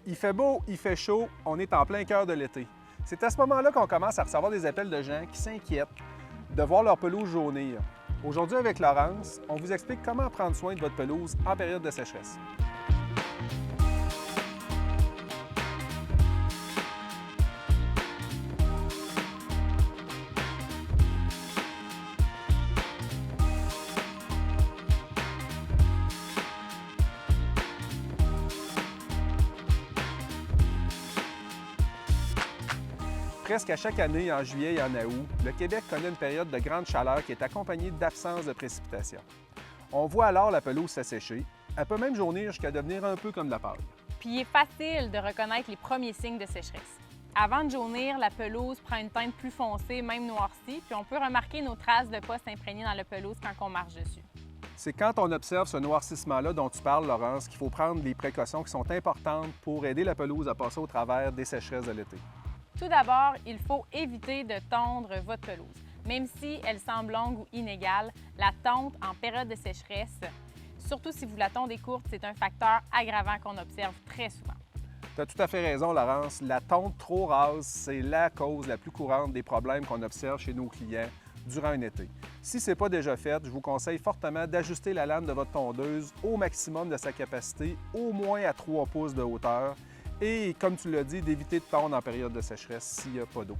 Il fait beau, il fait chaud, on est en plein cœur de l'été. C'est à ce moment-là qu'on commence à recevoir des appels de gens qui s'inquiètent de voir leur pelouse jaunir. Aujourd'hui, avec Laurence, on vous explique comment prendre soin de votre pelouse en période de sécheresse. Presque à chaque année, en juillet et en août, le Québec connaît une période de grande chaleur qui est accompagnée d'absence de précipitations. On voit alors la pelouse s'assécher. Elle peut même jaunir jusqu'à devenir un peu comme de la paille. Puis il est facile de reconnaître les premiers signes de sécheresse. Avant de jaunir, la pelouse prend une teinte plus foncée, même noircie, puis on peut remarquer nos traces de pas s'imprégner dans la pelouse quand on marche dessus. C'est quand on observe ce noircissement-là dont tu parles, Laurence, qu'il faut prendre des précautions qui sont importantes pour aider la pelouse à passer au travers des sécheresses de l'été. Tout d'abord, il faut éviter de tondre votre pelouse. Même si elle semble longue ou inégale, la tonte en période de sécheresse, surtout si vous la tondez courte, c'est un facteur aggravant qu'on observe très souvent. Tu as tout à fait raison, Laurence. La tonte trop rase, c'est la cause la plus courante des problèmes qu'on observe chez nos clients durant un été. Si ce n'est pas déjà fait, je vous conseille fortement d'ajuster la lame de votre tondeuse au maximum de sa capacité, au moins à 3 pouces de hauteur. Et comme tu l'as dit, d'éviter de tondre en période de sécheresse s'il n'y a pas d'eau.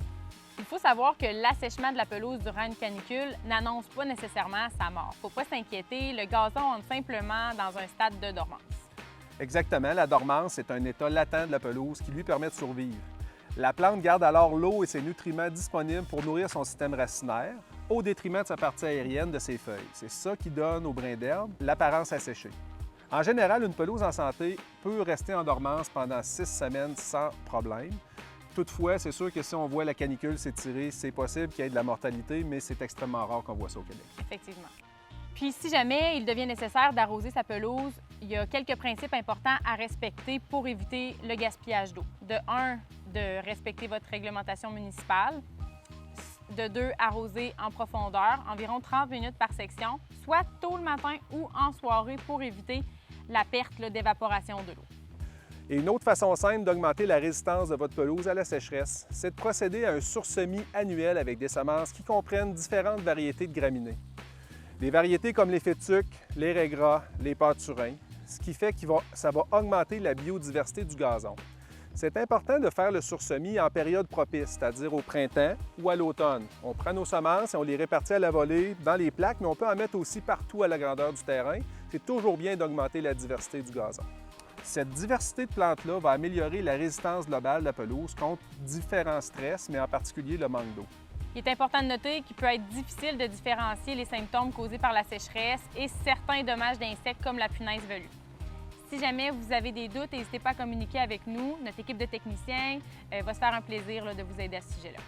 Il faut savoir que l'assèchement de la pelouse durant une canicule n'annonce pas nécessairement sa mort. Il ne faut pas s'inquiéter, le gazon entre simplement dans un stade de dormance. Exactement, la dormance est un état latent de la pelouse qui lui permet de survivre. La plante garde alors l'eau et ses nutriments disponibles pour nourrir son système racinaire, au détriment de sa partie aérienne de ses feuilles. C'est ça qui donne au brin d'herbe l'apparence asséchée. En général, une pelouse en santé peut rester en dormance pendant 6 semaines sans problème. Toutefois, c'est sûr que si on voit la canicule s'étirer, c'est possible qu'il y ait de la mortalité, mais c'est extrêmement rare qu'on voit ça au Québec. Effectivement. Puis si jamais il devient nécessaire d'arroser sa pelouse, il y a quelques principes importants à respecter pour éviter le gaspillage d'eau. De 1, de respecter votre réglementation municipale. De 2, arroser en profondeur, environ 30 minutes par section, soit tôt le matin ou en soirée pour éviter la perte d'évaporation de l'eau. Et une autre façon simple d'augmenter la résistance de votre pelouse à la sécheresse, c'est de procéder à un sursemis annuel avec des semences qui comprennent différentes variétés de graminées. Des variétés comme les fétuques, les raies gras, les pâturins, ce qui fait que ça va augmenter la biodiversité du gazon. C'est important de faire le sursemis en période propice, c'est-à-dire au printemps ou à l'automne. On prend nos semences et on les répartit à la volée dans les plaques, mais on peut en mettre aussi partout à la grandeur du terrain. C'est toujours bien d'augmenter la diversité du gazon. Cette diversité de plantes-là va améliorer la résistance globale de la pelouse contre différents stress, mais en particulier le manque d'eau. Il est important de noter qu'il peut être difficile de différencier les symptômes causés par la sécheresse et certains dommages d'insectes comme la punaise velue. Si jamais vous avez des doutes, n'hésitez pas à communiquer avec nous. Notre équipe de techniciens va se faire un plaisir de vous aider à ce sujet-là.